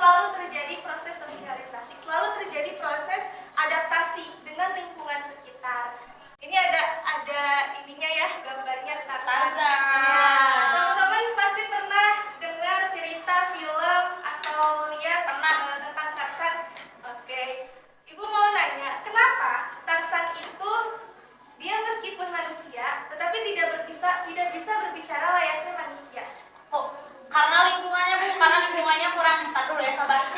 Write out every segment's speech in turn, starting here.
selalu terjadi proses sosialisasi, selalu terjadi proses adaptasi dengan lingkungan sekitar. Ini ada ininya ya, gambarnya Tarzan. Teman-teman pasti pernah dengar cerita film atau lihat tentang Tarzan. Oke. Ibu mau nanya, kenapa Tarzan itu dia meskipun manusia, tetapi tidak bisa berbicara layaknya manusia? Oh, karena lingkungannya Bu, karena lingkungannya kurang, ntar dulu ya sabar.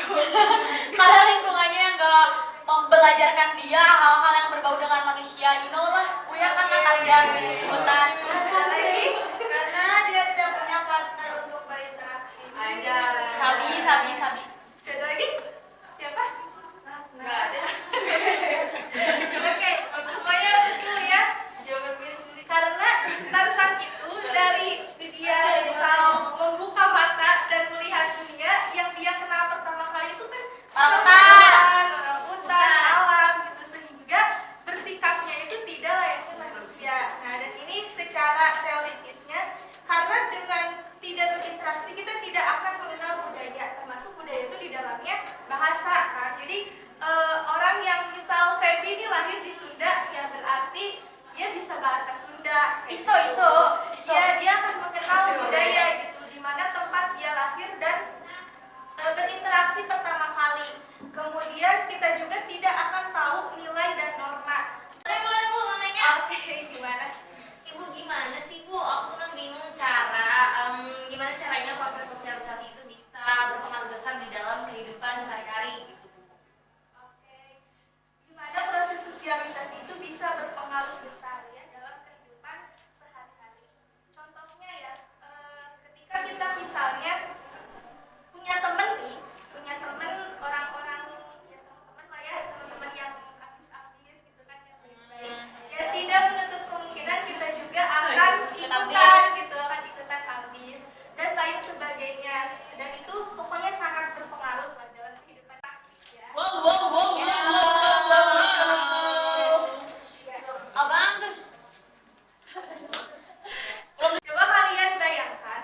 Karena lingkungannya yang gak membelajarkan dia hal-hal yang berbau dengan manusia. You know lah, Bu ya kan anak yang hutan. Karena dia tidak punya partner untuk berinteraksi. Sabi. Ada lagi? Siapa? Nggak ada. Oke, semuanya betul ya. Jawaban gue sulit. Karena Tarzan itu dari dia misal membuka mata dan melihat dunia, yang dia kenal pertama kali itu kan orang hutan, alam gitu, sehingga bersikapnya itu tidak layaknya manusia. Nah, dan ini secara teoritisnya, karena dengan tidak berinteraksi kita tidak akan mengenal budaya, termasuk budaya itu di dalamnya bahasa kan. Jadi orang yang misal Feby ini lahir di Sunda, ya berarti dia bisa bahasa Sunda. Iso. Ya, dia akan mengenal budaya gitu, di mana tempat dia lahir dan berinteraksi pertama kali. Kemudian kita juga tidak akan tahu nilai dan norma. Boleh Bu, mau nanya? Oke, gimana? Ibu gimana sih Bu? Aku tuh kan bingung gimana caranya proses sosialisasi itu bisa berpengaruh besar di dalam kehidupan sehari-hari gitu Bu. Oke. Gimana proses sosialisasi itu bisa berpengaruh besar ya dalam kehidupan sehari-hari. Contohnya ya, ketika kita misalnya punya teman orang-orang ya teman-teman lah ya, teman-teman yang habis-habis gitu kan, yang baik-baik. Ya tidak menutup kemungkinan kita juga akan ikutan habis dan lain sebagainya. Dan itu pokoknya sangat berpengaruh dalam kehidupan ya. Wow. Abang tuh. Coba kalian bayangkan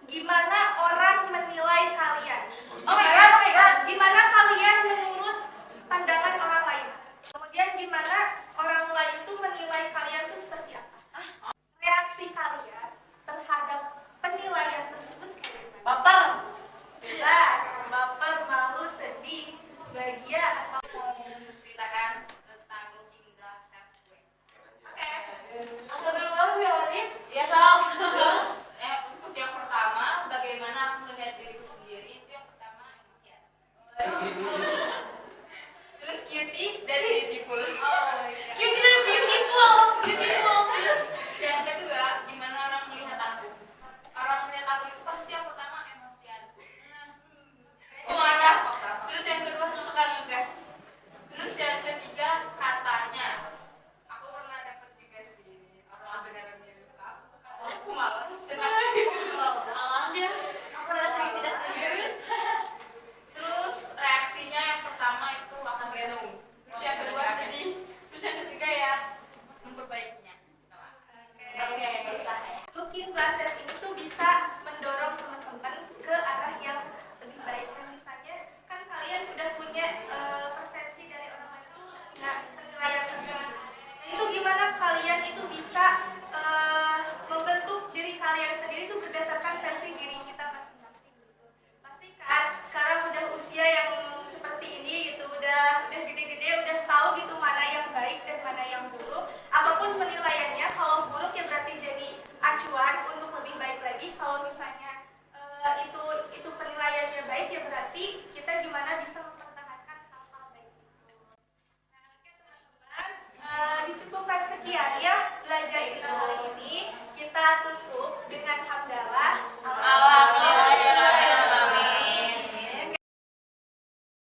gimana orang menilai kalian. Oh my god. Gimana kalian menurut pandangan orang lain. Kemudian gimana orang lain tuh menilai kalian tuh seperti apa. Reaksi kalian terhadap penilaian tersebut kayak gimana? Baper. Jelas, baper, malu, sedih, bahagia, atau Ceritakan tentang looking glass halfway. Astagfirullahaladzim. Ya Sob. Terus untuk yang pertama, bagaimana aku melihat diriku sendiri, itu yang pertama emosian.